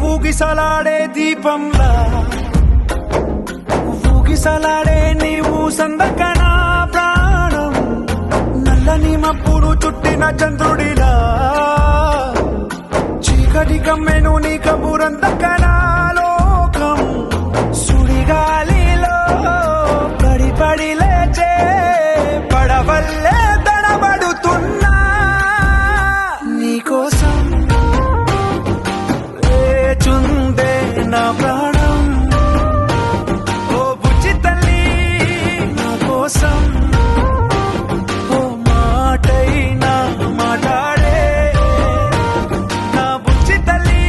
ఊగిసలాడే దీపంలా ఊగిసలాడే నీవు సందకన ప్రాణం నల్లని మబ్బులు చుట్టిన చంద్రుడిలా చీకటి కమ్మెను నీ కబురందకన లోకం సుడిగాలిలో పడి పడి లేచే పడవల్లే తడబడుతున్నా నీకోసం చుందే నా ప్రాణం ఓ బుజ్జి తల్లి నా కోసం ఓ మాటైనా మాట్లాడే నా బుజ్జి తల్లి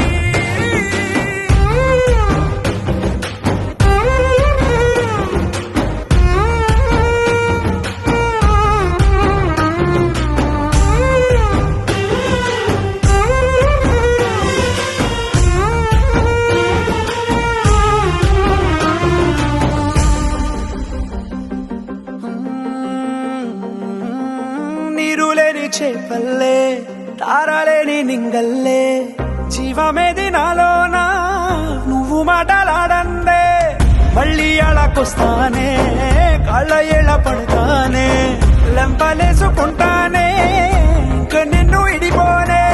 నీరులేని చేపల్లే తారాలేని నింగల్లే జీవమేది నాలోనా నువ్వు మాటలాడందే మళ్ళీ అళకొస్తానే కాళ్ళ ఏళ్ళ పడతానే లెంపలేసుకుంటానే ఇంక నిన్ను ఇడిపోనే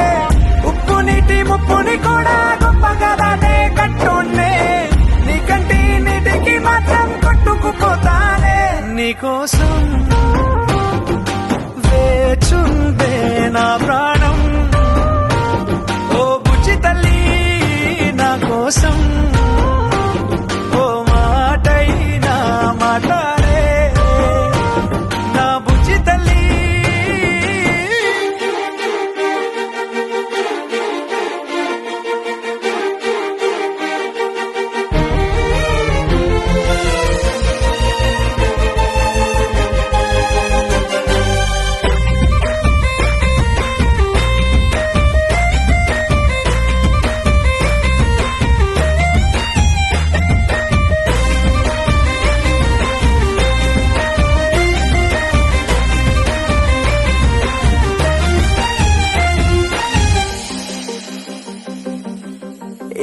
ఉప్పు నీటి ముప్పుని కూడా గొప్పగా దాటే కట్టున్నే నీ కంటి నీటికి మాత్రం కొట్టుకుపోతానే నీకోసం వేచుందే నా ప్రాణం ఓ బుజ్జి తల్లి నా కోసం ఓ మాటైనా మాట్లాడే నా బుజ్జి తల్లి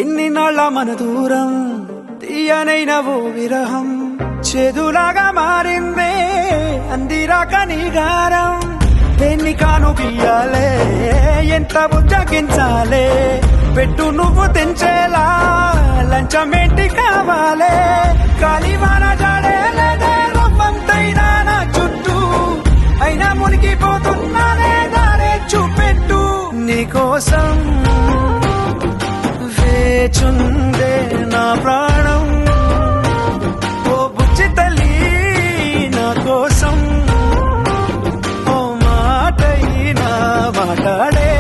ఎన్ని నాళ్ళ మన దూరం తీయనైన ఓ విరహం చేదులాగా మారిందే అందిరాక నీ గారం దేన్ని కాను బియ్యాలే ఎంత బుజ్జగించాలే పెట్టు నువ్వు తెంచేలా లంచమేంటి కావాలే కాలివాన జాడే లేదే రవ్వంతైనా నా చుట్టూ అయినా మునిగిపోతున్నానే దారే చూపెట్టు నీకోసం వేచుందే నా ప్రాణం ఓ బుజ్జి తల్లి నా కోసం ఓ మాటైనా మాట్లాడే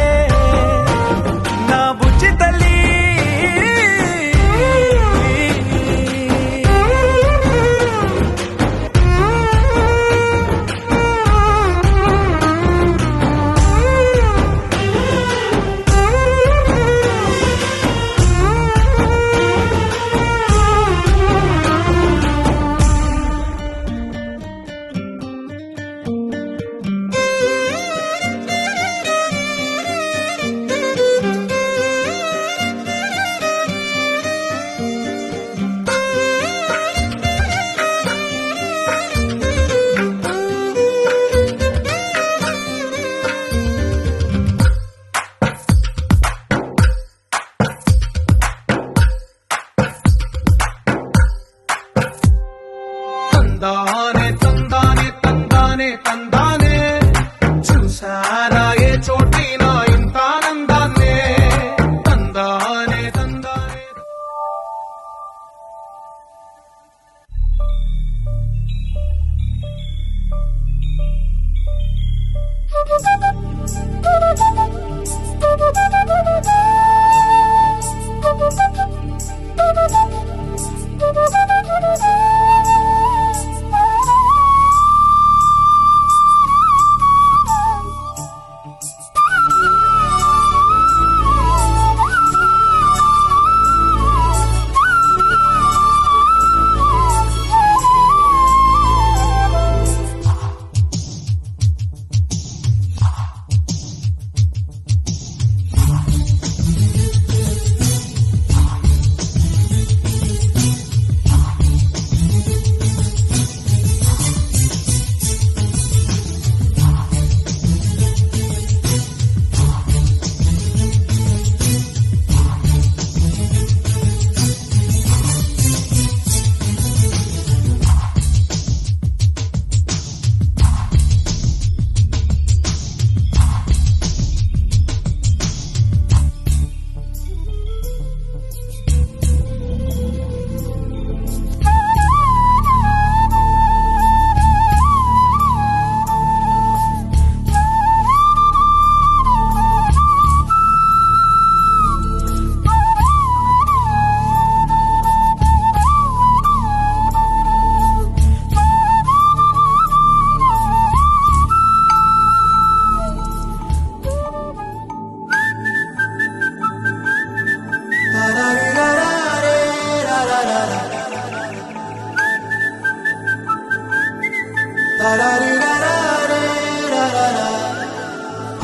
నా బుజ్జి తల్లి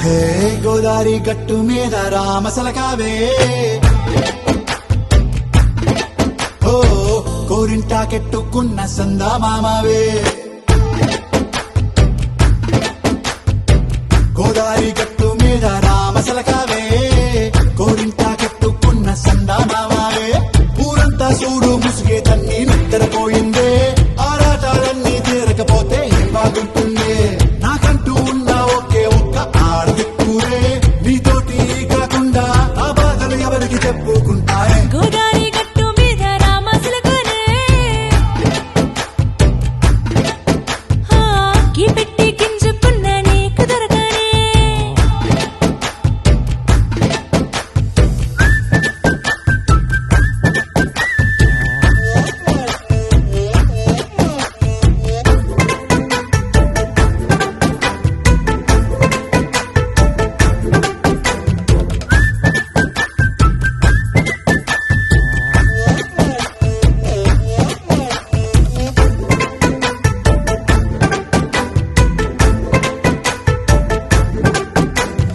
హే గోదారి గట్టు మీద రామసలకావే ఓ కోరింటాకెట్టుకున్న సందా మామావే గోదారి గట్టు మీద రామసలకావే కోరింటాకెట్టుకున్న సందా మామావే ఊరంతా చూడు ముసుగే తన్ని నిద్రపోయిందే ఆరాటాలన్నీ తీరకపోతే ఏం బాగుంటుందే నాకంటూ ఉన్న ఒకే ఒక్క ఆడదిక్కురే నీతోటి కాకుండా ఆ బాధలు ఎవరికి చెప్పుకుంటాయే గోదారి గట్టు మీద రామసలకనే కీ పెట్టి గింజుకున్న నీకు దొరకనే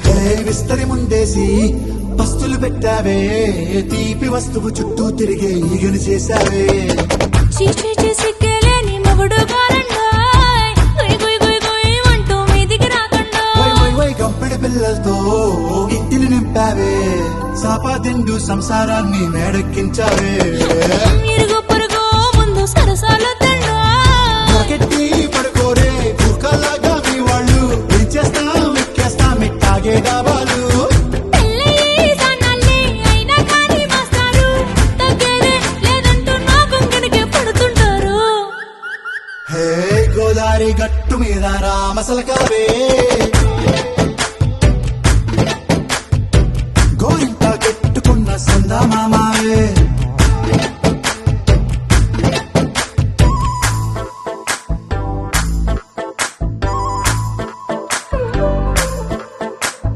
హే విస్తరి ముందేసి పస్తులు పెట్టావే తీపి వస్తువు చుట్టూ తిరిగే ఈగను చేశావే చీచీ సిగ్గలేని మొగుడు కాలండాయ్ గుయ్ గుయ్ గుయ్ గుయ్ అంటూ మీదికి రాకుండా వై గంపెడి పిల్లలతో ఇంటిని నింపావే సాపాదిండు సంసారాన్ని మేడెక్కించావే ఇరుగు పొరుగు ముందు సరసాలు తండా నాకెట్టి పడుకోరే భూకల్లాగా మీ వాళ్ళు పెంచేస్తాం ఎక్కేస్తాం ఇట్టాగే డాబాలు పెళ్ళయి సన్నాల్ని అయినా కానీ మాస్తారు తగ్గేదే లేదంటూ నా కొంగనికే పడుతుంటారు హే గోదారి గట్టు మీద రామసలకావే గోరింట కెట్టుకున్న సందా మామావే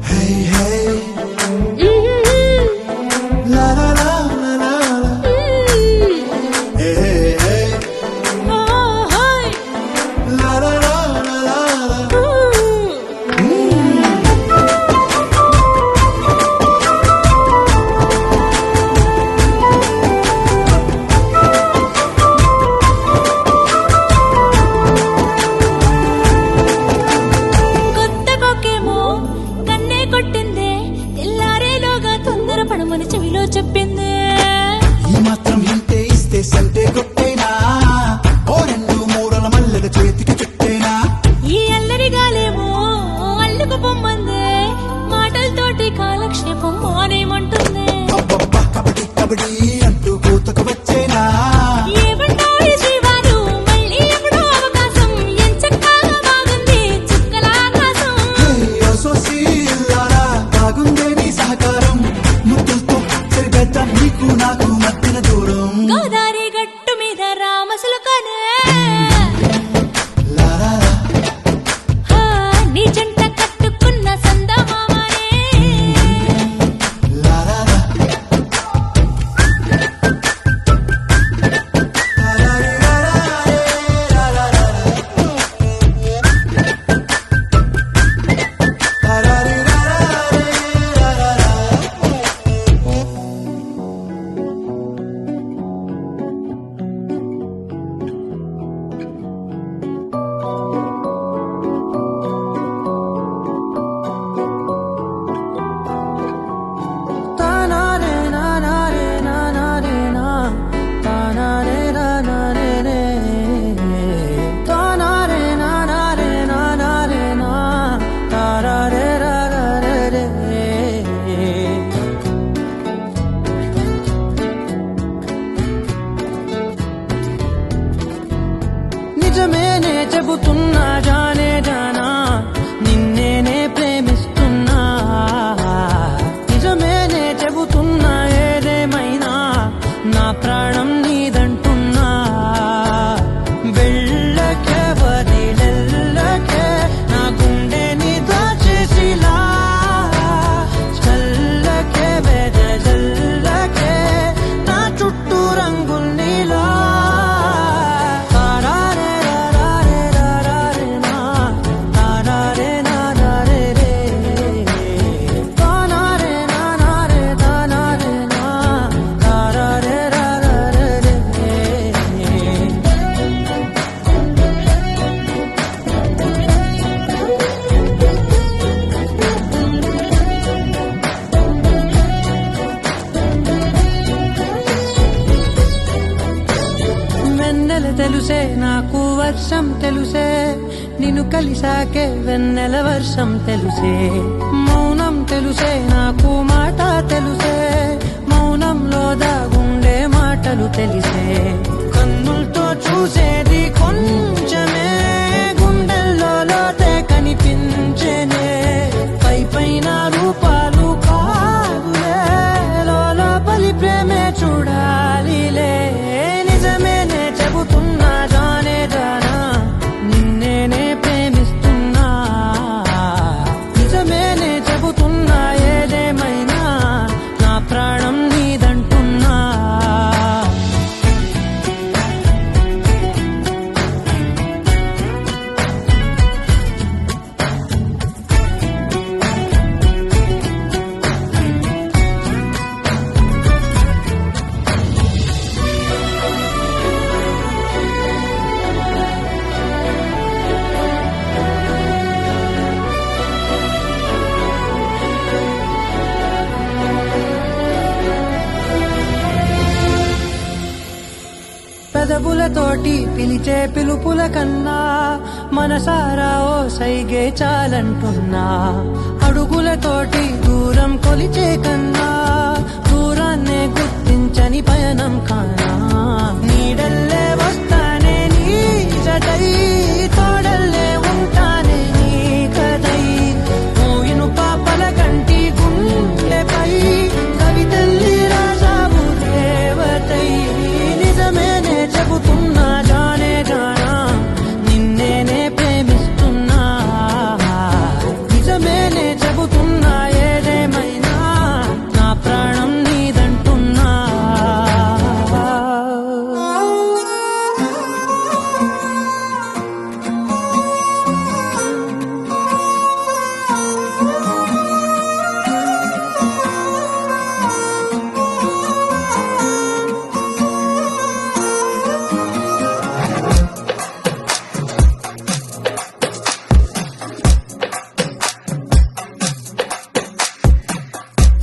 హే హే లా లా లా లా లా లా. హే హే ఓ హాయ్ లా లా లా లా లా లా. ఊ. నాకు వర్షం తెలుసే, నిన్ను కలిసాకే వెన్నెల వర్షం తెలుసే. మౌనం తెలుసే నాకు మాట తెలుసే, మౌనంలో దాగుండే మాటలు తెలిసే. కన్నులతో చూసేది కొంచెమే, గుండెల్లో లోతే కనిపించేనే. పై పైన రూపాలు కాదులే, లోపలి ప్రేమే చూడాలిలే. నిజమేనే చెబుతున్నా జానే జానా, నిన్నేనే ప్రేమిస్తున్నా. నిజమేనే చెబుతున్నా ఏదేమైనా, నా ప్రాణం నీదంటున్నా. పెదవులతోటి పిలిచే పిలుపుల కన్నా, మనసారా ఓ సైగే చాలంటున్నా. అడుగులతోటి దూరం కొలిచే కన్నా, దూరాన్నే గుర్తించని పయనం కానా. నీడల్లే వస్తానే నీ జతై, తోడల్లే ఉంటానే నీ కదై. మోయిను పాపల కంటి గుండెపై, కవితల్లి రాజావు దేవతై. నిజమేనే చెబుతున్నా జానే జానా, నిన్నేనే ప్రేమిస్తున్నా. నిజమేనే చెబుతున్నా ఏదేమైనా, నా ప్రాణం నీదంటున్నా.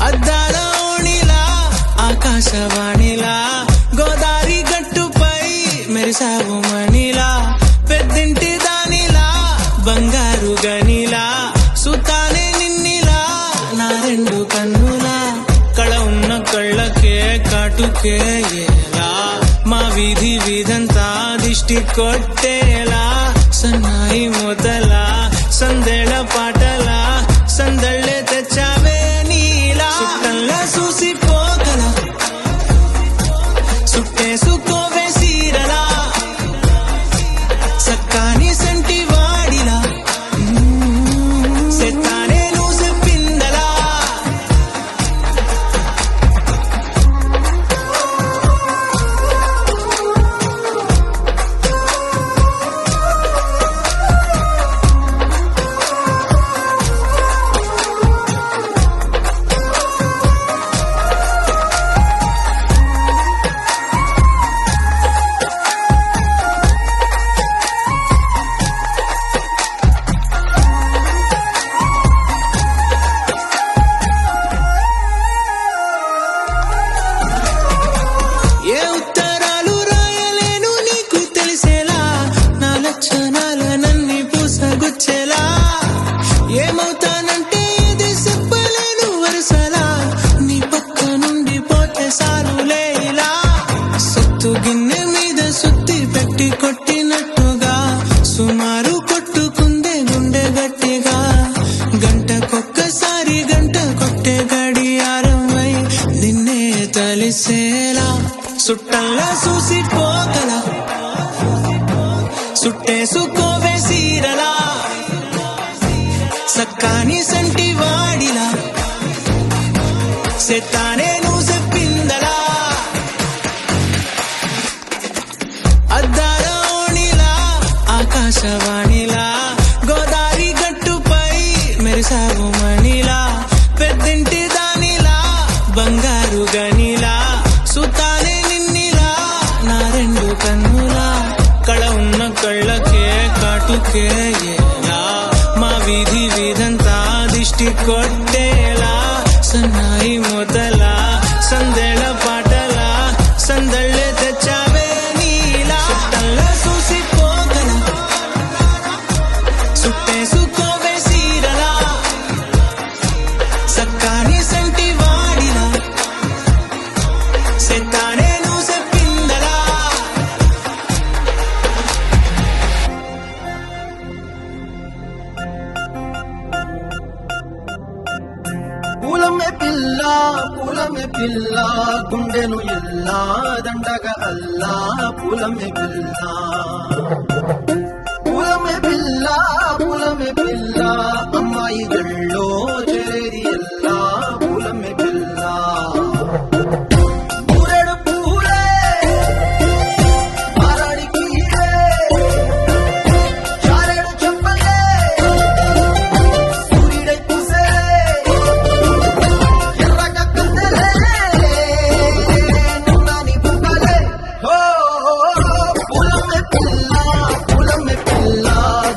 అద్దాల ఓణిలా ఆకాశవాణిలా, గోదారి గట్టుపై మెరిసావు మణిలా. పెద్దింటి దానిలా బంగారు గనిలా, సుతానే నిన్నిలా నా రెండు కన్నులా. కళ ఉన్న కళ్ళకే కాటుకే ఎలా, మా వీధి వీధంతా దిష్టి కొట్టేలా. సన్నాయి మొదలా సందేళ పాటలా, సందళ్ళే తెచ్చావే నీలా. సుట్టంలా చూసిపోగల, సుట్టేసుకోవే సీరలా. సక్కాని సంటి వాడిలా, సెత్తానే నువ్వు చెప్పిందలా. ఏ ఉత్తరాలు రాయలేను నీకు తెలిసేలా, నా లక్షణాలనన్ని పూసగుచ్చేలా. ఏమవుతానంటే ఇది చెప్పలేను వరుసలా, నీ పక్క నుండి పోతే సారులే ఇలా. సొత్తు గిన్నె మీద సుత్తి పెట్టి కొట్టినట్టుగా, సుమారు కొట్టుకుందే గుండె గట్టిగా. గంటకొక్కసారి గంట కొట్టే గడియారమై, నిన్నే తలిసేలా. సుట్టంలా చూసిపోగల, సుట్టేసుకోవే సీరలా. సక్కాని సంటి వాడిలా, సెత్తానే నువ్వు చెప్పిందలా. అద్దాల ఓణిలా ఆకాశవాణిలా, గోదారి గట్టుపై మెరిసావు మణిలా. పెద్దింటి దానిలా బంగారు గనిలా, సుతానే నిన్నిలా నా రెండు కన్నులా. కళ ఉన్న కళ్ళకే కాటుకే ఎలా, మా వీధి వీధంతా దిష్టి కొట్టేలా. సన్నాయి మొదలా సందేళ పాటలా, సందళ్ళే తెచ్చావే నీలా. సుట్టంలా చూసి కట్టేసుకోవే సీరలా సక్కాని సంటి వాడిలా సెత్తానే నువ్వు చెప్పిందలా పూలమే పిల్ల గుండెను ఎల్లా దండగ అల్లా పూలమే పిల్ల అమ్మాయి గళ్ళో చేరేది ఎల్లా పూలమే పిల్ల పూరెడు పూలే మారాడికి చారెడు చెప్పలే సూర్యుడై పూసే ఎర్రగ కందెలే నున్నాని పువ్వులే హో పూలమే పిల్ల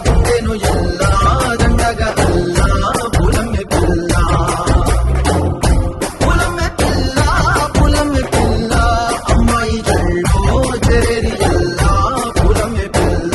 గుండెను ఎల్లా దండగ అల్లా పూలమే పిల్ల అమ్మాయి జల్లో చేరి ఎల్లా పూలమే పిల్ల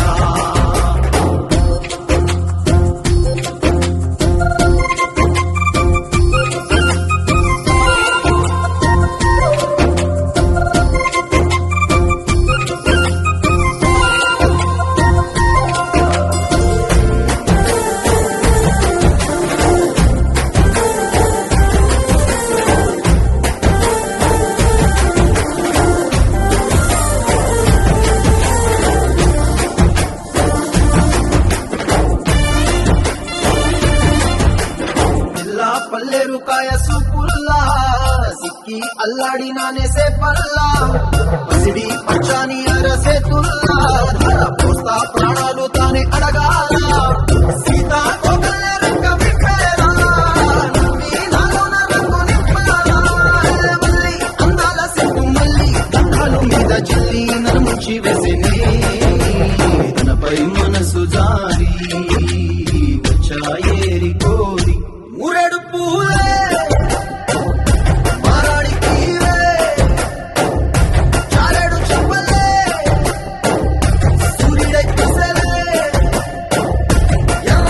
పిల్ల పల్లెరు కాయ సూపుల్లా సిక్కి అల్లాడినానే సే పల్లా పసిడి పచ్చాని అరసే తుల్లా ధర పోస్తా ప్రాణాలు తానే అడగాల సీతా కోకల్లే రంగ విప్పేలా నవ్వి నాలోన రంగు నింపాలా మల్లి అందాల సిగ్గు మల్లి దండాలు మీద చెల్లి నన్ను ముంచి వేసినే తనపై మనసు జారి వచ్చాయేరి కోరి మూరెడు పూలే మారాడికి చారెడు చెప్పలే సూర్యుడై పూసలే ఎర్ర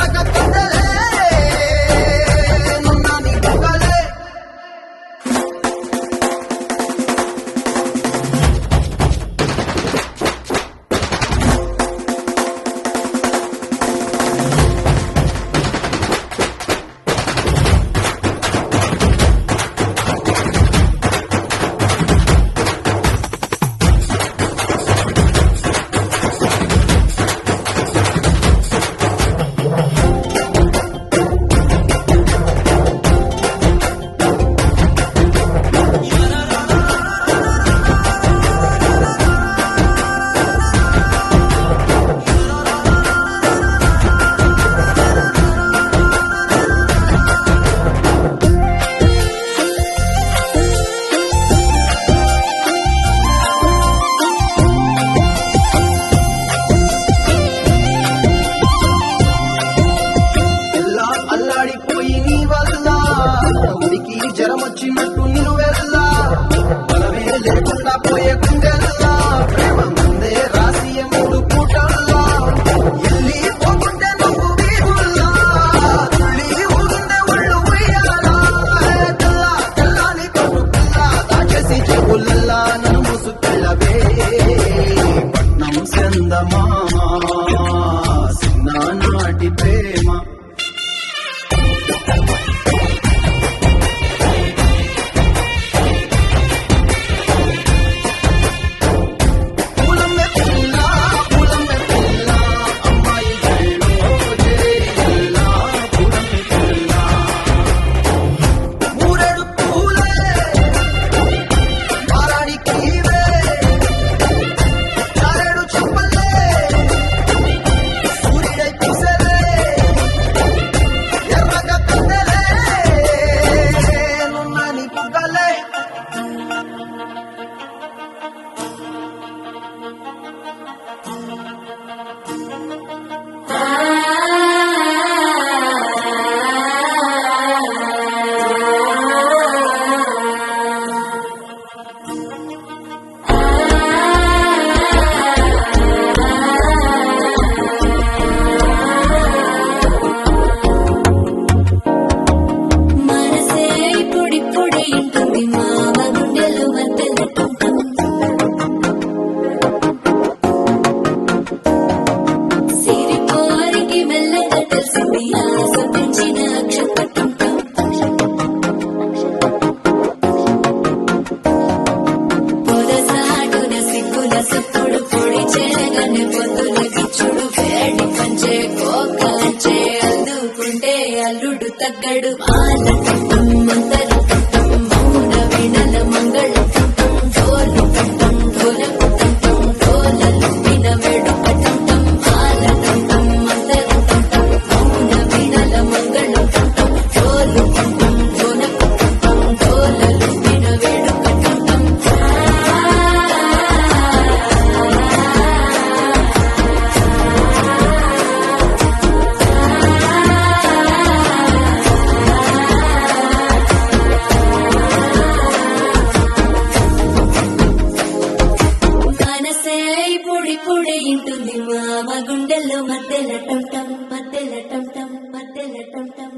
తగ్గడు ఆలకట్టం మంతరకట్టం మౌన వీణల మంగళకట్టం డోలు కట్టం డోలకట్టం డోలలు విన వేడుకట్టం ఆలకట్టం మంతరకట్టం మౌన వీణల మంగళకట్టం డోలు కట్టం డోలకట్టం డోలలు విన వేడుకట్టం మనసే పొడి ఇంటుంది మామ గుండెల్లో మధ్యల టంటం మధ్యల టంటం మధ్యల టంటం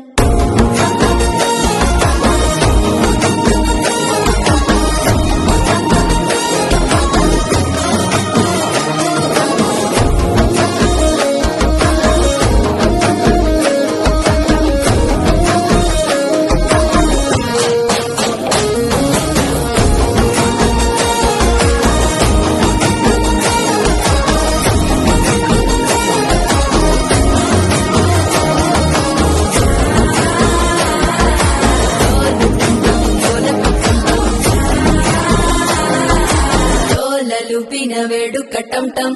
డోలలు పిన వేడుకటం టం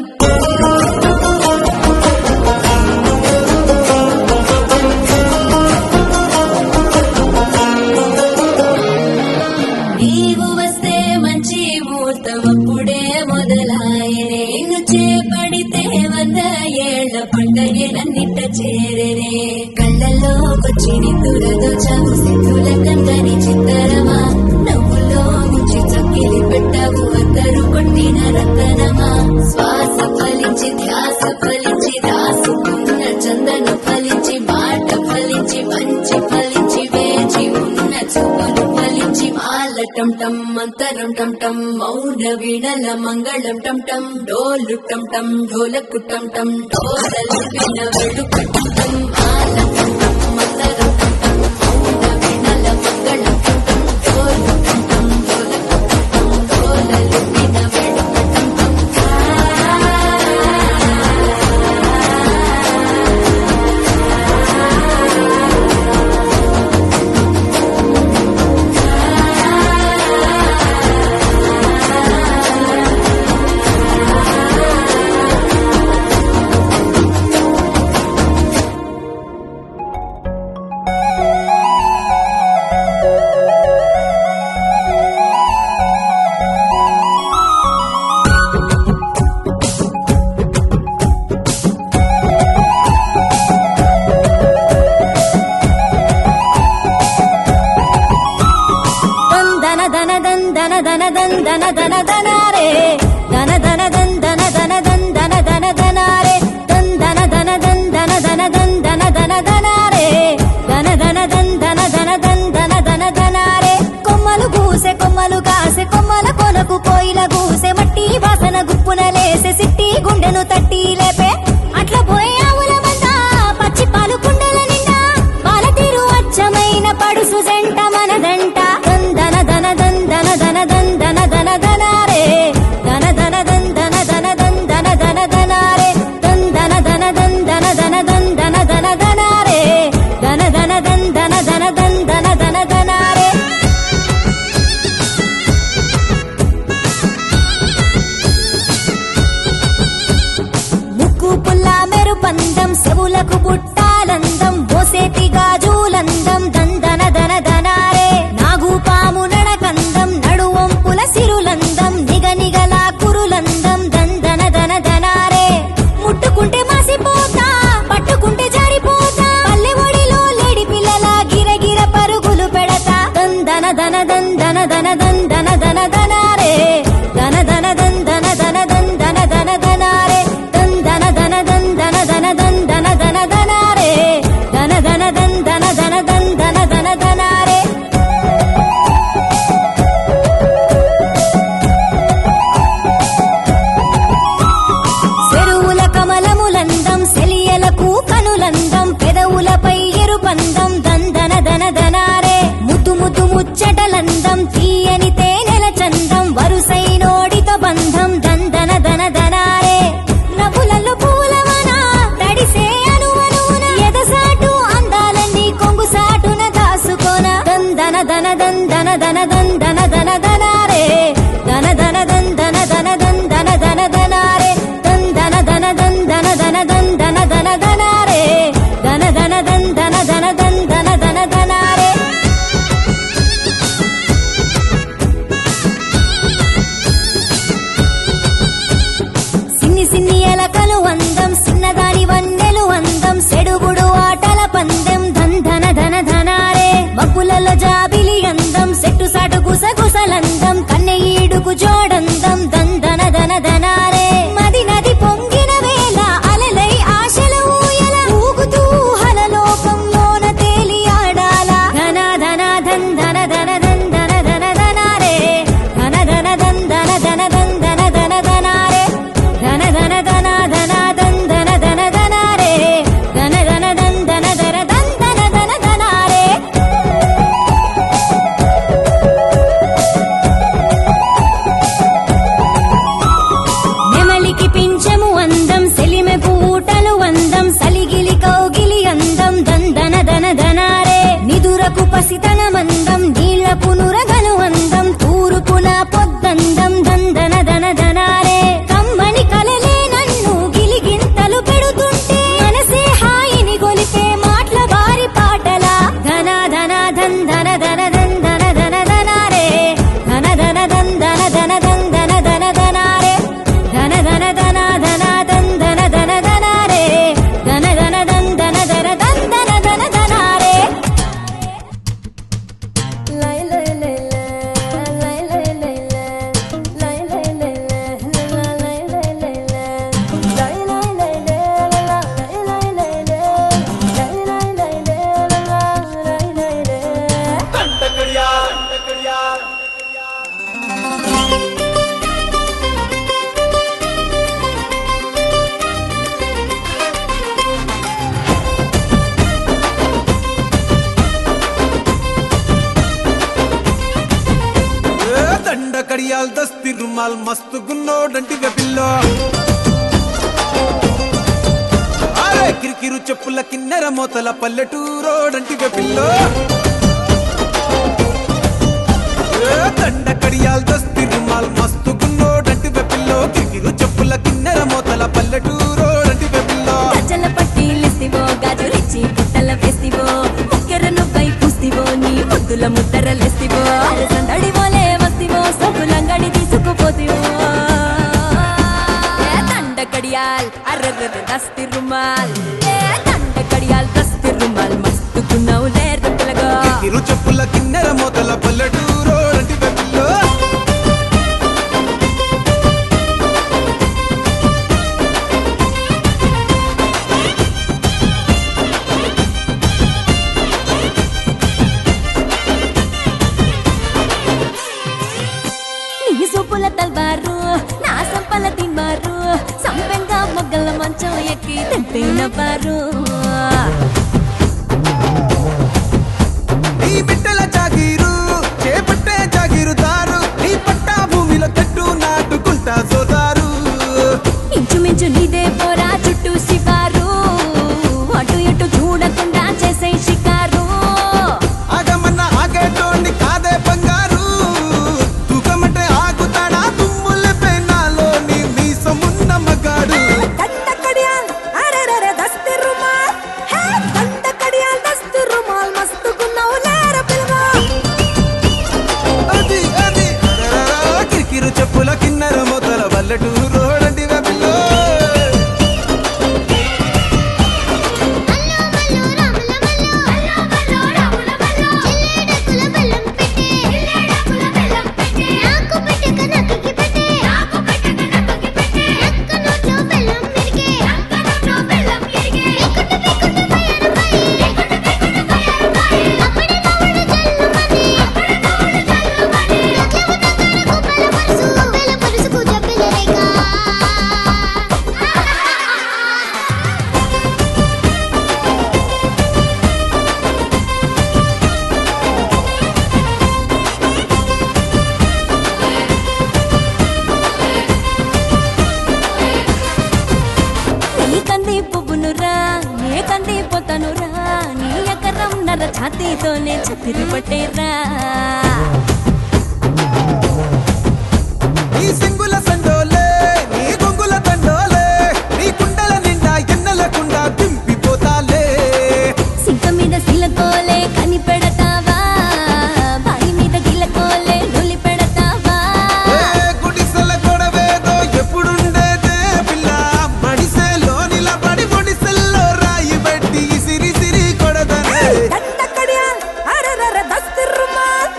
నీవు వస్తే మంచి ముహూర్తం అప్పుడే మొదలాయనే నిన్ను చేపడితే 100 ఏళ్ల పండగలన్నిట చేరనే కళ్ళల్లోకొచ్చి నిద్దురదో చావు సిద్ధుల కందని చిత్తరమా నవ్వులో ముంచి చక్కిలి పెట్టవు అందరూ కొట్టిన రతనమా శ్వాస ఫలించి ధ్యాస ఫలించి దాసుకున్న చందన ఫలించి మాట ఫలించి మంచి ఫలించి వేచి ఉన్న చూపులు ఫలించి మాల టం టం మంతరం టం టం మౌన వీణల మంగళం టం టం డోలు టం టం ఢోలకు టం టం డోలలు విన వేడుకటం టం మాల టం టం మంతరం టం టం మౌన వీణల మంగళం టం టం డోలు టం టం ఢోలకు టం టం డోలలు విన వేడుకటం టం కడియాల్ దస్తి రుమాల్ మస్తు గున్నోడంటివే పిల్లో అరే కిరికిరు చెప్పుల కిన్నెర మోతల పల్లెటూరోడంటివే పిల్లో దండ కడియాల్ దస్తి రుమాల్ మస్తు గున్నోడంటివే పిల్లో కిరికిరు చెప్పుల కిన్నెర మోతల పల్లెటూరోడంటివే పిల్లో గజల పట్టీలిస్తివో గాజులిచ్చి పుట్టల వేస్తివో ముక్కెరను పై పూస్తివో నీ ముద్దుల ముద్దరలేస్తివో సందడి పోలే వస్తివో సబ్బులంగడి తీసుకుపోతివో దండ కడియాల్ అర్ర దస్తి రుమాల్ దండ కడియాల్ దస్తి రుమాల్ మస్తు గున్నావు లేర పిల్లగా కిరికిరు చెప్పుల కిన్నెర మోతల పల్లెటూరోడంటివే పిల్లో నీ సూపుల తల్వారు నా సంపల తిన్మారు సంపెంగా మొగ్గల మంచం ఎక్కి తింటైన బారు నీ బిడ్డల జాగీరు చేపట్టే జాగీరుదారు నీ పట్టా భూమిలో చెట్టు నాటుకుంటా సోదారు ఇంచుమించు నీదే పోరా చుట్టూ శివారు అటు ఇటు చూడకుండా చేసే షికారు ఆగమన్న ఆగేటోండి కాదే బంగారు తూకమంటే ఆగుతాడా తుమ్ముల పెనాలో నీ మీసమున్న మగాడు అది అది అరెరెరె, కిరికిరు చెప్పుల కిన్నెర మోతల పల్లెటూరోడంటివే పిల్లో నీ కంది పువ్వునురా నే కంది పోతనురా నీ ఎకరం నర ఛాతీతోనే చతిరి పట్టేరా నీ సింగుల సండోలే నీ గొంగుల దండోలే నీ కుండల నిండా ఎన్నెలకుండా దింపిపోతాలే సింక మీద సిలకోలే కని పెడతావా బాయి మీద గిలకోలే నొలి పెడతావా గుడిసెల గొడవేదో ఎప్పుడుండేదే పిల్ల మడిసెలో నిలబడి పొడిసెల్లో రాయి పెట్టి సిరి సిరి కొడదనే దండ కడియాల్ అరరర దస్తి రుమాల్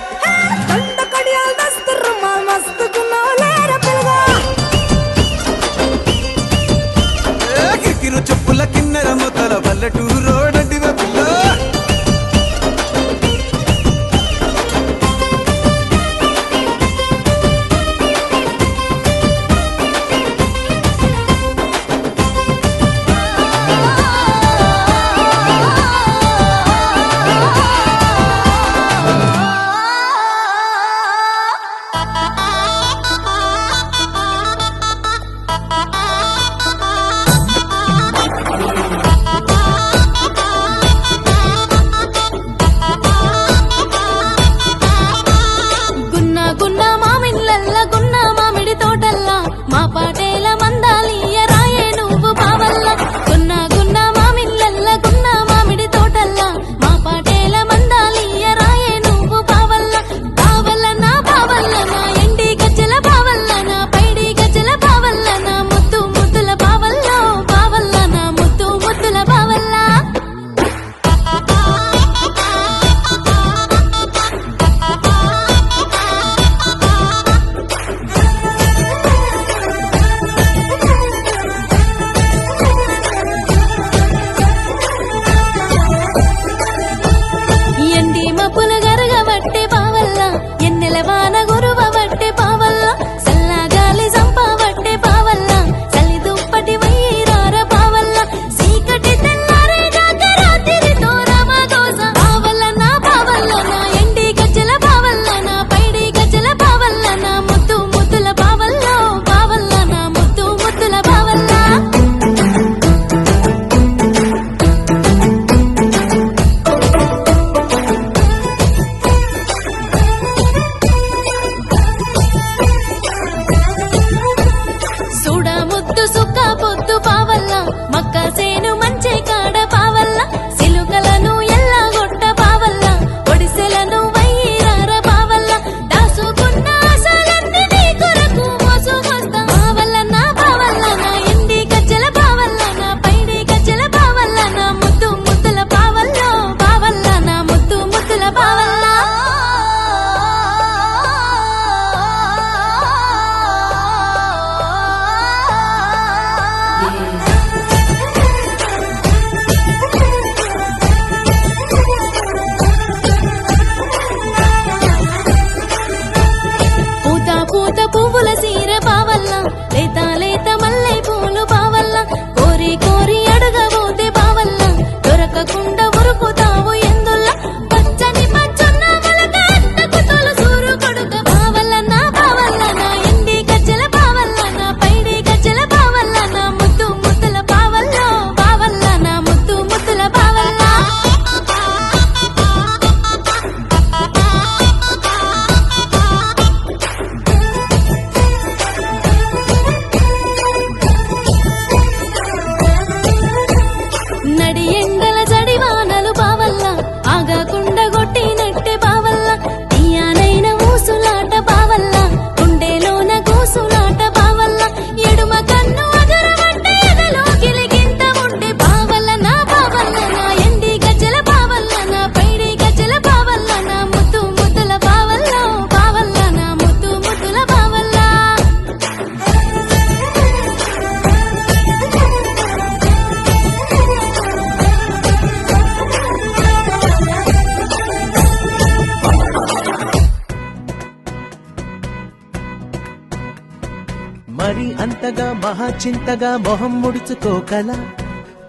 అంతగా మహాచింతగా మొహం ముడుచుకోకల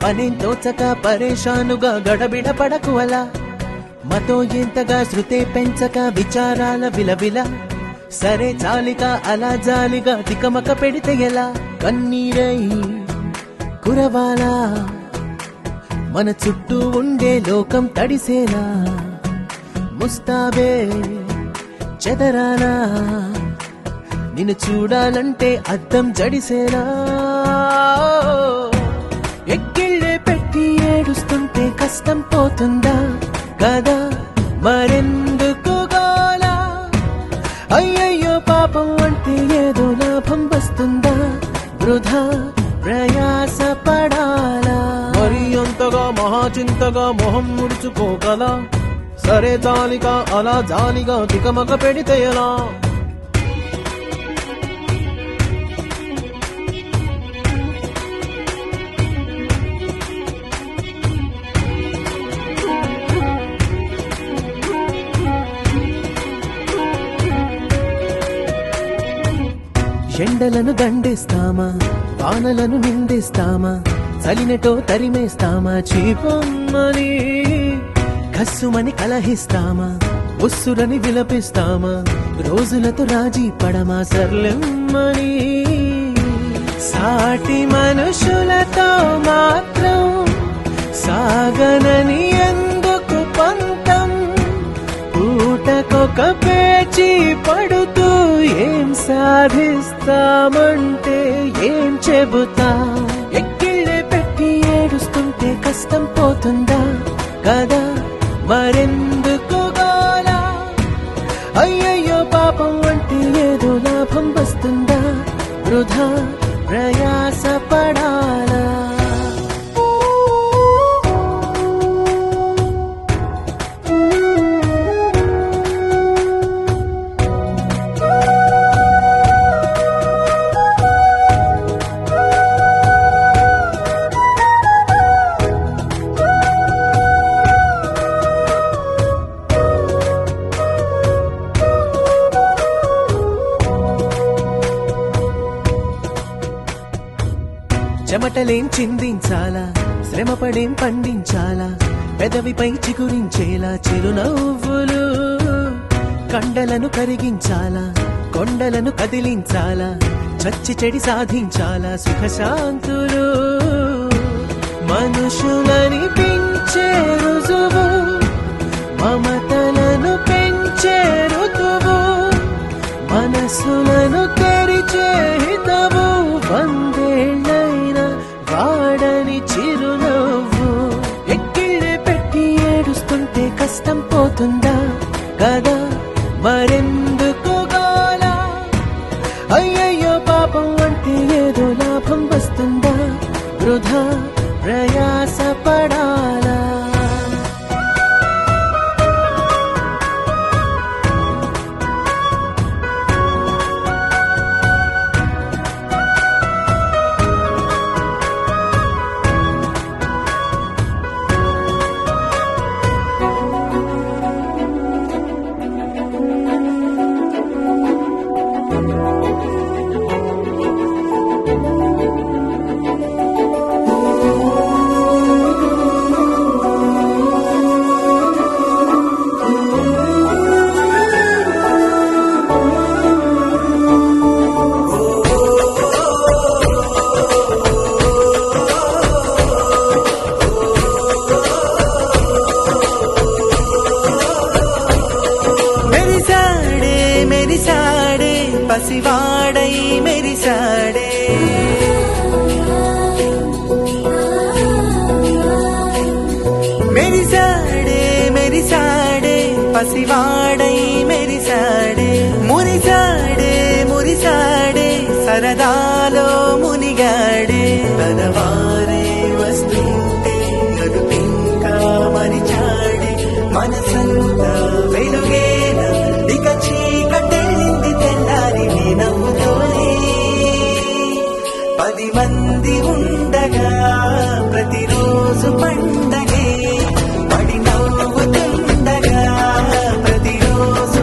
పనేం తోచక పరేషానుగా గడబిడ పడకు అలా మతో ఎంతగా శృతే పెంచక విచారాల విలవిల సరే చాలిక అలా జాలిగా తికమక పెడితే ఎలా కన్నీరై కురవాలా మన చుట్టూ ఉండే లోకం తడిసేలా ముస్తాబే చెదరానా నిన్ను చూడాలంటే అద్దం జడిసేలా ఎక్కిళ్ళే పెట్టి ఏడుస్తుంటే కష్టం పోతుందా కదా మరెందుకు గోలా అయ్యయ్యో పాపం అంటే ఏదో లాభం వస్తుందా వృధా ప్రయాస పడాలా మరి అంతగా మహాచింతగా మొహం ముడుచుకోగల సరే జాలిగా అలా జాలిగా తికమక పెడితే ఎలా ఎండలను దండిస్తామా వానలను నిందిస్తామా చలినటో తరిమేస్తామా చీపమ్మని కస్సుమని కలహిస్తామా ఉస్సురని విలపిస్తామా రోజులతో రాజీ పడమా సర్లెమ్మని సాటి మనుషులతో మాత్రం సాగనని ఎందుకు పంతం పూటకొక పేచి పడుతూ ఏం సాధిస్తామంటే ఏం చెబుతా ఎక్కిళ్ళే పెట్టి ఏడుస్తుంటే కష్టం పోతుందా కదా మరెందుకు గోలా అయ్యయ్యో పాపం అంటే ఏదో లాభం వస్తుందా వృధా ప్రయాస పడాలా చెమటలేం చిందించాలా శ్రమపడేం పండించాలా పెదవిపై చిగురించేలా చిరునవ్వులు కండలను కరిగించాలా కొండలను కదిలించాలా చచ్చి చెడి సాధించాలా సుఖశాంతులు మనుషులని పెంచే రుజువు మమతలను పెంచే ఋతువు మనసులను తెరిచే హితవు వందేళ్ళైన వాడని చిరునవ్వు ఎక్కిళ్ళే పెట్టి ఏడుస్తుంటే కష్టం పోతుందా కదా మరెందుకు గోలా అయ్యయ్యో పాపం అంటే ఏదో లాభం వస్తుందా వృధా ప్రయాస పడాలా మెరిసాడే పసివాడై మెరిసాడే మెరిసాడే పసివాడై మెరిసాడే మురిసాడే సరదాలో మునిగాడే తనవారే వస్తుంటే గడుపింకా మరిచాడే మనసంతా వెలుగేనా ఇక చీకటెళ్ళింది తెల్లారి నీ నవ్వుతోనే 10 మంది ఉండగా ప్రతిరోజు పండగే పడి నవ్వుతుండగా ప్రతిరోజు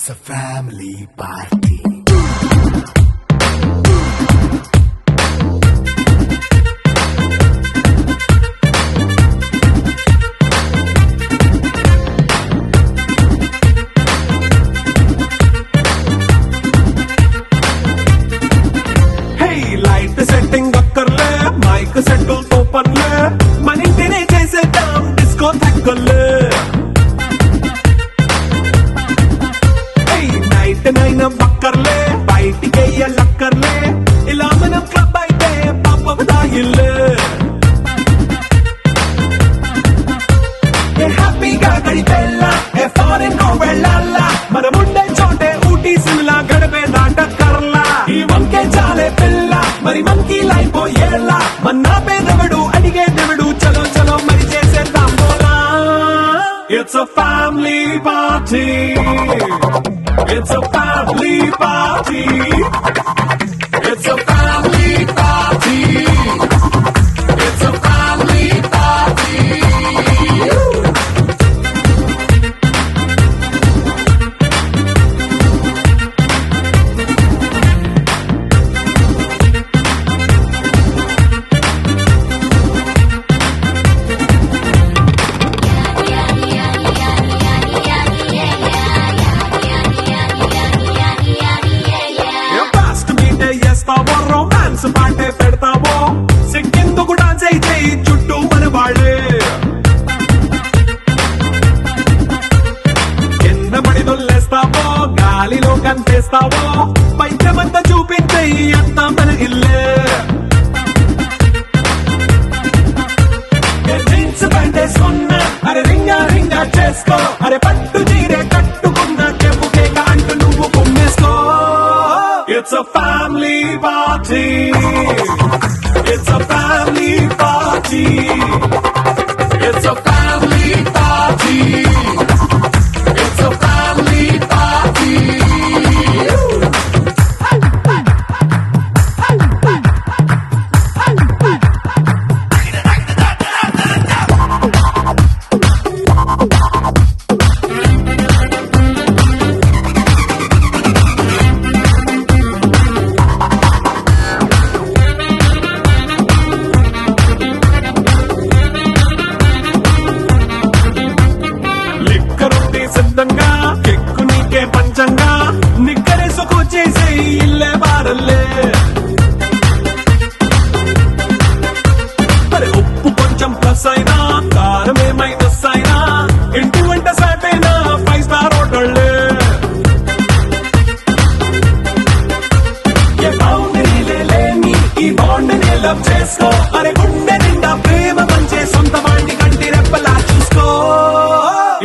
It's a family party. Light setting అక్కర్లే మైక్ సెట్టు తో పనులే మన ఇంటినే చేసేద్దాం డిస్కో తగ్గలే నైట్ నైన్ అక్కర్లే బయటికి వెయ్యలక్కర్లే ఇలా మనం క్లబ్ అయితే పాపం దాగిల్లే హ్యాపీగా గడిపెల్లా ఫారెన్ నో వెళ్ళాలా మనం ఉండే చోటే ఊటీ సిమ్లా గడిపే దాటక్కర్లా ఈ వంకే చాలే పిల్ల మరి మనకి లైఫ్ ఏళ్ళ మన్నా పేదవడు అడిగే దేవుడు చలో చలో మరి చేసేద్దాం బోలా it's a family party it's a family party it's a family party it's a family party fast మీటే చేస్తావో రొమాన్స్ పాటే పెడతావో సిగ్గెందుకు డాన్స్ అయితే చుట్టూ మన వాళ్ళే కింద పడి దొల్లేస్తావో గాలిలో కనిపిస్తావో పైద్యమంతా చూపించే అంతా మన ఇల్లే జీన్స్ పండేసుకున్నా అరే రింగా రింగా చేసుకో అరే పట్టు చీరే కట్టుకున్నా చెప్పుకే అంటూ నువ్వు కుమ్మేసుకో It's a family party. It's a family party. It's a family party. It's a family party. లిక్కరుంది సిద్ధంగా కెక్కు నీకే పంచంగా నిక్కరేసుకు చేసే ఇల్లే బారల్లే మరి ఉప్పు కొంచెం ప్లస్ అయినా కారమే మైనస్ అయినా ఇంటి వంట సాటైనా 5 స్టార్ హోటళ్ళే ఏ బౌండరీలే లేని ఈ బాండ్ ని లవ్ చేసుకో అరే గుండె నిండా ప్రేమ పంచే సొంత వాణ్ణి కంటి రెప్పలా చూసుకో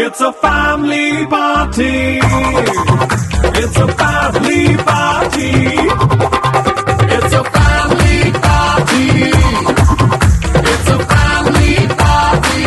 It's a family party. It's a family party. It's a family party. It's a family party.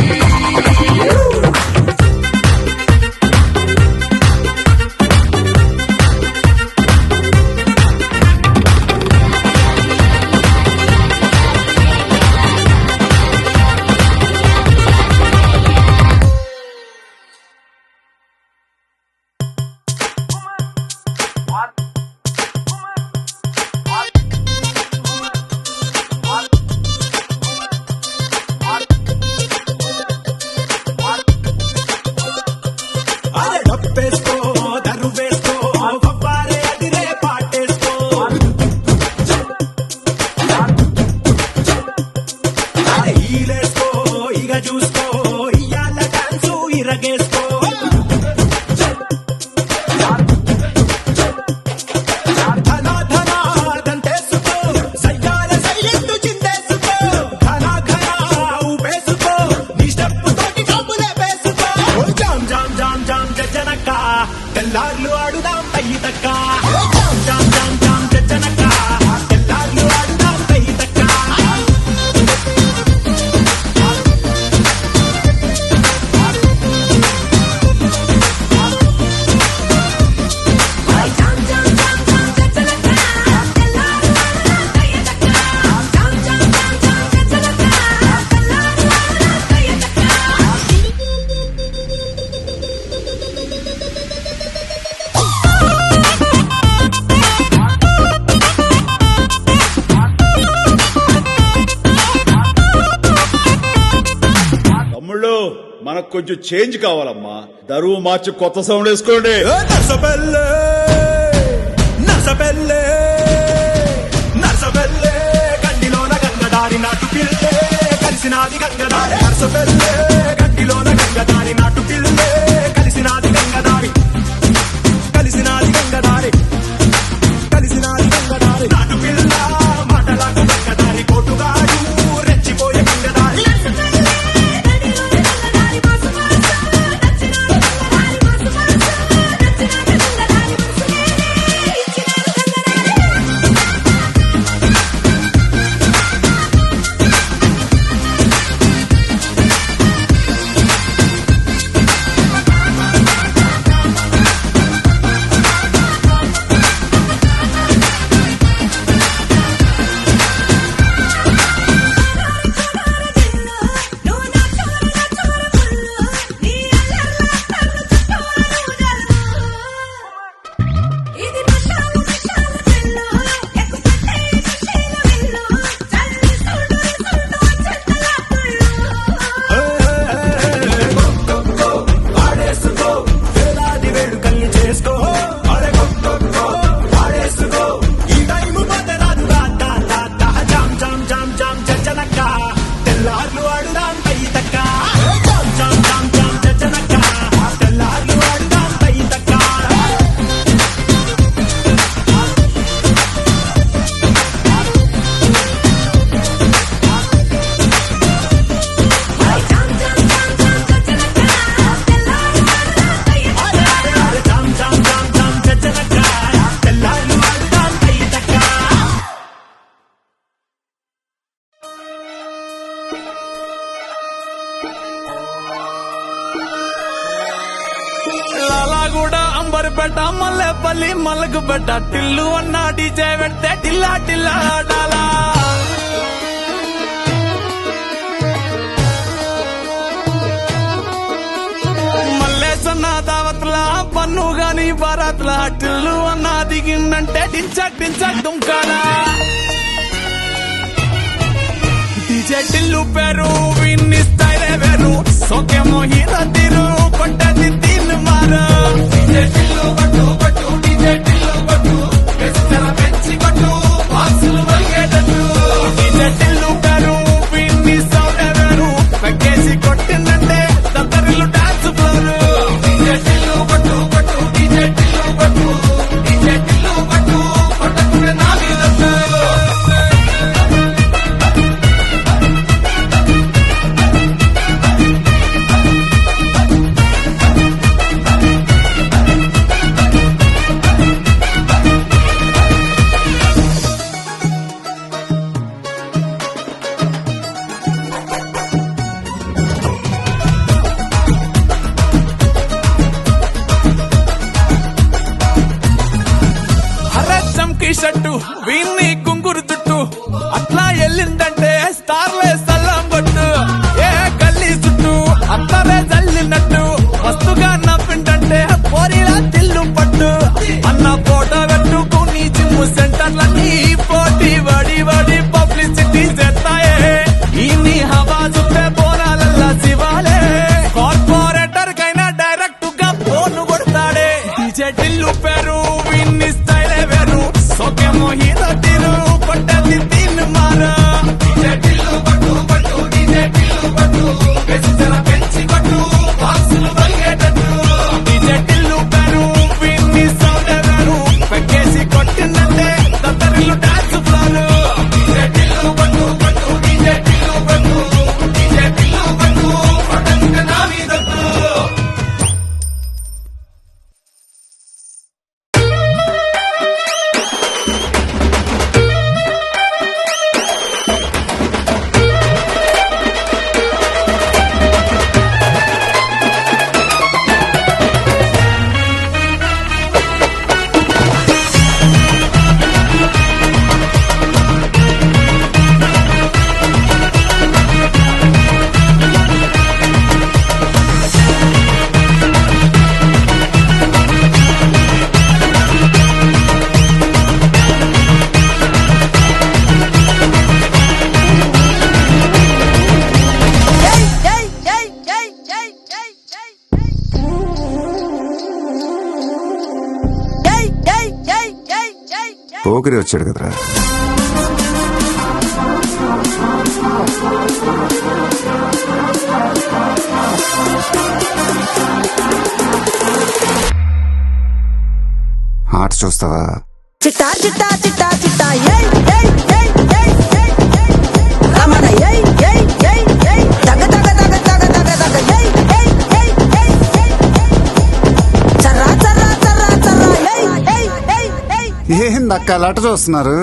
అరే డప్పేసుకో దరువేసుకో ఫవ్వారే అదిరే పాటేసుకో అరే ఈలేసుకో ఇగ చూసుకో ఇయ్యాల డాన్సు ఇరగేసుకో ధన ధన దంతేసుకో సయ్యాల సయ్యత్తు చిందేసుకో ఘన ఘన ఊపేసుకో నీ స్టెప్ తోటి కబులే వేసుకో జామ్ జామ్ జామ్ జామ్ జనక తెల్లార్లు ఆడుదాం తయ్యి తక్క జామ్ జామ్ జామ్ జామ్ జనక తెల్లార్లు ఆడుదాం తయ్యి తక్క మనకు కొంచెం చేంజ్ కావాలమ్మా. దరువు మార్చి కొత్త సౌండ్ వేసుకోండి. నర్సబెల్లే నర్సబెల్లే నర్సబెల్లే గండిలోన గంగదారి నాటు పిల్లే కలిసినాది గంగదారి నర్సబెల్లే గండిలోన గంగదారి నాటు పిల్లే కలిసినాది గంగదారి కలిసినాది గంగదారి కలిసినాది గంగదారి నాటు పిల్ల మాటలకు గంగదారి కోటుగాడు రెచ్చిపోయే గంగదారి లాలాగూడ అంబర్పేట మల్లెపల్లి మలకపేట టిల్లు అన్న డీజే పెడితే టిల్లా టిల్లా డాలా మల్లేసన్న దావత్ల పన్ను గాని బారాత్ల టిల్లు అన్న దిగిందంటే డించక్ డించక్ దుంకాలా డీజే టిల్లు పేరు విన్ని స్టైలే వేరు సోకేమో హీరో తీరు కొట్టది తీన్ మారు డీజే టిల్లు కొట్టు కొట్టు డీజే టిల్లు కొట్టు పెస్తర పెంచి కొట్టు బాక్సులు వలిగేటట్టు డీజే టిల్లు పేరు విన్ని సౌండే వేరు పెక్కేసి కొట్టిందంటే దత్తరిల్లు డాన్స్ ఫ్లోరు డీజే టిల్లు కొట్టు కొట్టు డీజే టిల్లు కొట్టు డీజే టిల్లు కొట్టు కొట్టకుంటే నా మీద పోకిరి వచ్చాడు కదరా. ఆట చూస్తావా? చిట్టా చిట్టా చిట్టా చిట్టా ఏయ్ ఏయ్ ఏయ్ ఏయ్ ఏయ్ రమణ ఏయ్ ఏయ్ ఏయ్ ఏయ్ దగ దగ దగ దగ దగ దగ ఏయ్ ఏయ్ ఏయ్ ఏయ్ ఏయ్ చర్రా చర్రా చర్రా చర్రా ఏయ్ ఏయ్ ఏయ్ ఏయ్ ఏందక్క అట చూస్తున్నారు?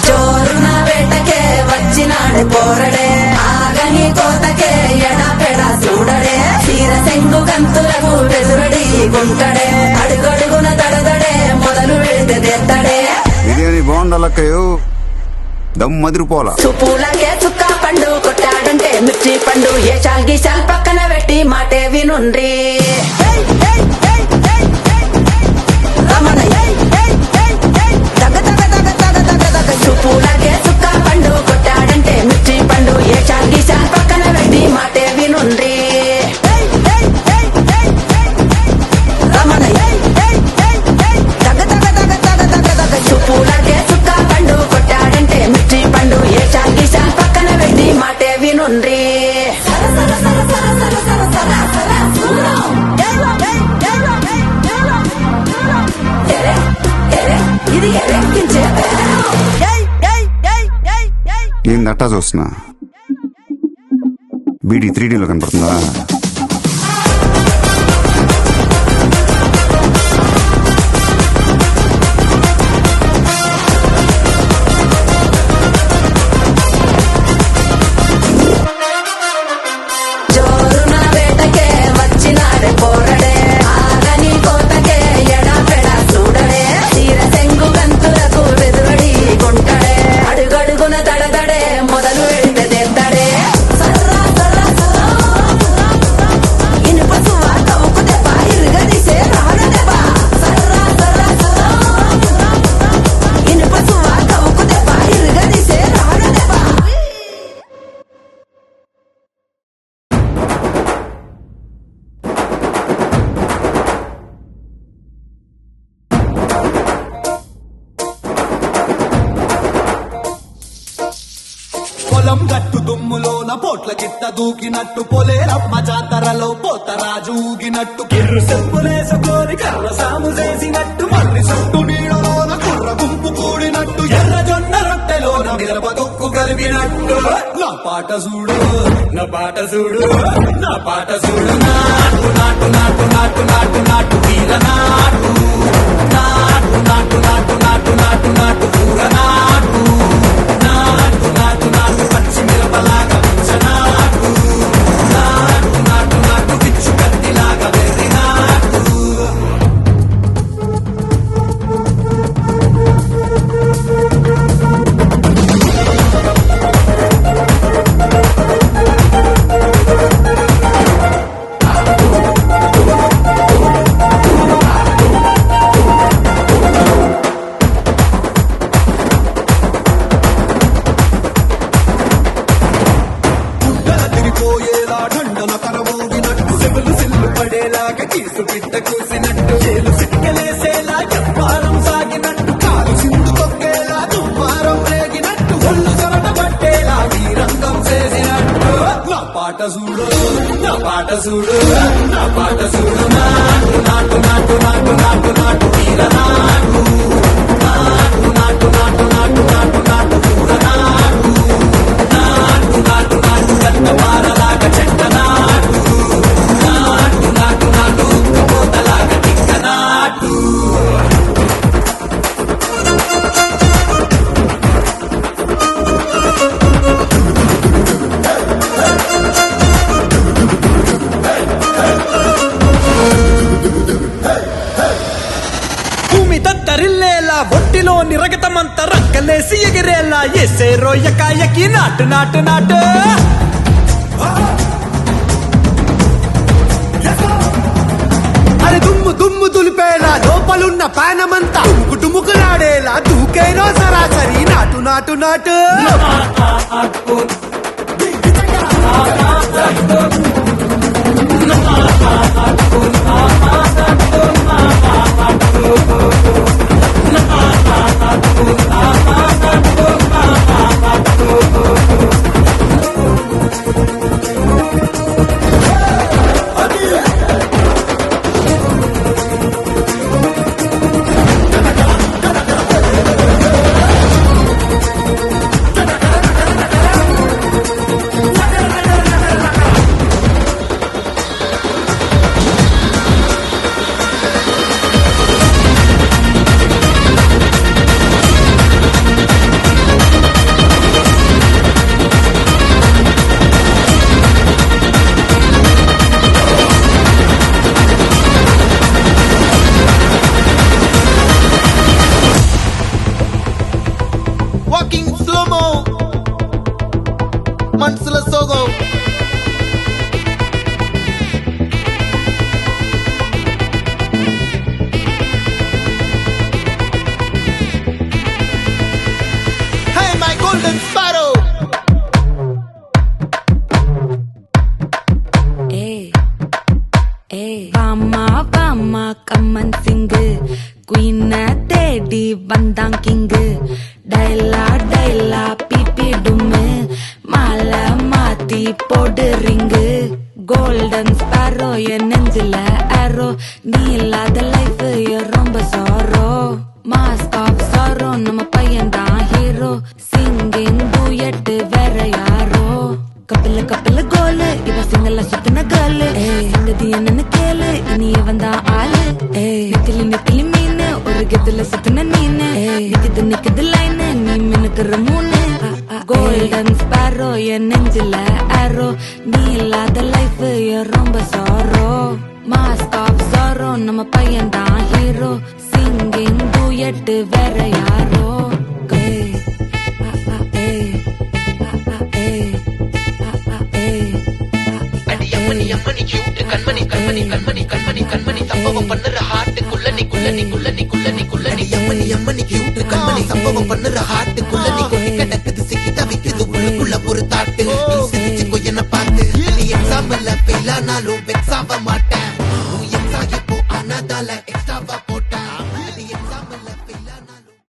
చోరున వేటకే వచ్చినాడు పోరడే ఆగని కోతకే ఎడపెడ చూడడే చీర సెంగు కంతులకు బెదురడి గుంటడే అడుగడుగున తడదడే మొదలు పెడితే తెత్తడే బిర్యానీ బాగుండాలక్కయ్యో, దమ్ మదిరిపోలా. సుపూలకే చుక్క పండు కొట్టాడంటే మిర్చి పండు ఏ చాల్ గీసాల్ పక్కన పెట్టి మాటే వినుండ్రి ఏయ్ ఏయ్ ఏయ్ ఏయ్ రమణ ఏయ్ ఏయ్ ఏయ్ ఏయ్ దగ దగ దగ దగ దగ దగ సుపూలకే చుక్క పండు కొట్టాడంటే మిర్చి పండు ఏ చాల్ గీసాల్ పక్కన పెట్టి మాటే వినుండ్రి ఏయ్ ఏయ్ ఏయ్ ఏయ్ రమణ ఏయ్ ఏయ్ ఏయ్ ఏయ్ దగ దగ దగ దగ దగ దగ సుపూలకే చుక్క పండు కొట్టాడంటే మిర్చి పండు ఏ చాల్ గీసాల్ పక్కన పెట్టి మాటే వినుండ్రి ఇది ఎరెక్కించే ఏందట్టా చూస్తున్నా? బీడీ 3Dలో కనపడుతుందా? జోరున వేటకే వచ్చినాడే పోరడే ఆగని కోతకే ఎడపెడ చూడడే చీర సెంగు కంతులకు వెదురడి గుంటడే అడుగడుగున తడదడే మొదలు పెడితే తెత్తడే సర్రా సర్రా సర్రా ఇనుప సువ కవుకు దెబ్బ ఇరుగదీసే రాడ దెబ్బ సర్రా సర్రా సర్రా ఇనుప సువ కవుకు దెబ్బ ఇరుగదీసే రాడ దెబ్బ పొలం గట్టు దుమ్ములోన పోట్ల గిట్ట దూకినట్టు పొలేరమ్మ జాతరలో పోతరాజు ఊగినట్టు కిర్రు చెప్పులేసుకొని కర్ర సాము చేసినట్టు మర్రి చుట్టూ నీడలోన కుర్ర గుంపు కూడినట్టు ఎర్ర జొన్న రొట్టెలోన మిరప తొక్కు కలిపినట్టు నా పాట చూడు నా పాట చూడు నా పాట చూడు నాటు నాటు నాటు నాటు నాటు నాటు వీర నాటు నాటు నాటు నాటు నాటు నాటు నాటు కూర నాటు నాటు నాటు నాటు పచ్చి మిరపలాగా నాటు నాటు నాటు నాటు పిచ్చు కత్తిలాగా వెర్రి నాటు గుడ్డల తిరిపోయేలా దండన కరవోగినట్టు సెవులు సిల్లు పడేలాగా కీసు పిట్ట కూసినట్టు చేలు సిక్కలేసేలా చెప్పారం సాగినట్టు కాలు సింధు తొక్కేలా దుమ్మారం రేగినట్టు ఒళ్ళు చొరట పట్టేలా వీరంగం చేసినట్టు నా పాట చూడు నా పాట చూడు నా పాట చూడు నాటు నాటు నాటు నాటు నాటు నాటు వీర నాటు నాటు నాటు నాటు నాటు నాటు నాటు కూర నాటు నాటు నాటు నాటు గట్ట పారలాగా చెట్ట నాటు నాటు నాటు నాటు ఉక్కపోతలాగా తిక్క నాటు భూమి దత్తరిల్లేలా ఒట్టిలో నిరగతమంత రక్కలేసి ఎగిరేలా ఎసే రోయకాయకి నాటు నాటు నాటు అరే దుమ్ము దుమ్ము దులిపేలా లోపలున్న పానమంతా డుముకులాడేలా దూకేనో సరాసరి నాటు నాటు నాటు மனசுல சோகம் Hey my golden sparrow வாமா வாமா கம்மன் சிங்கு குயின தேடி வந்தான் கிங்கு டைலா டைலா பிபி டும்மு மாலை மாத்தி போடு ரிங்கு கோல்டன் ஸ்பாரோ என் நெஞ்சில ஆரோ நீ இல்லாத லைஃப் ரொம்ப சாரோ மாஸ்க் ஆஃப் சாரோ நம்ம பையன் தான் ஹீரோ சிங்கிங் டூயட் வேற யாரோ கப்பில கப்பில கோலு இவ சிங்கல்ல சுத்தின கேளு சங்கதி என்னன்னு கேளு இனி இவன் தான் ஆளு நெத்திலி நெத்திலி மீனு ஒரு கெத்துல சுத்தின நீனு நிக்குது நிக்குது லைனு நீ மினுக்குற மூணு கோல்டன் ஸ்பாரோ என் நெஞ்சில ஆரோ நீ இல்லாத லைஃப் ரொம்ப சாரோ மாஸ்க் ஆஃப் சாரோ நம்ம பையன் தான் ஹீரோ சிங்கிங் டூயட் வேற யாரோ அம்மணி அம்மணி கியூட் கண்மணி கண்மணி கண்மணி கண்மணி கண்மணி சம்பவம் பண்ணுற ஹார்ட்டுக்குள்ள நீ குள்ள நீ குள்ள நீ குள்ள நீ குள்ள நீ அம்மணி அம்மணி கியூட் கண்மணி சம்பவம் பண்ணுற ஹார்ட்டுக்குள்ள நீ கொட்டி கிடக்குது சிக்கி தவிக்குது உள்ளுக்குள்ள ஒரு தாட்டு நீ சிரிச்சுக்கோ என்ன பார்த்து நீ எக்ஸாம்ல ஃபெயில் ஆனாலும் வெக்ஸாவ மாட்ட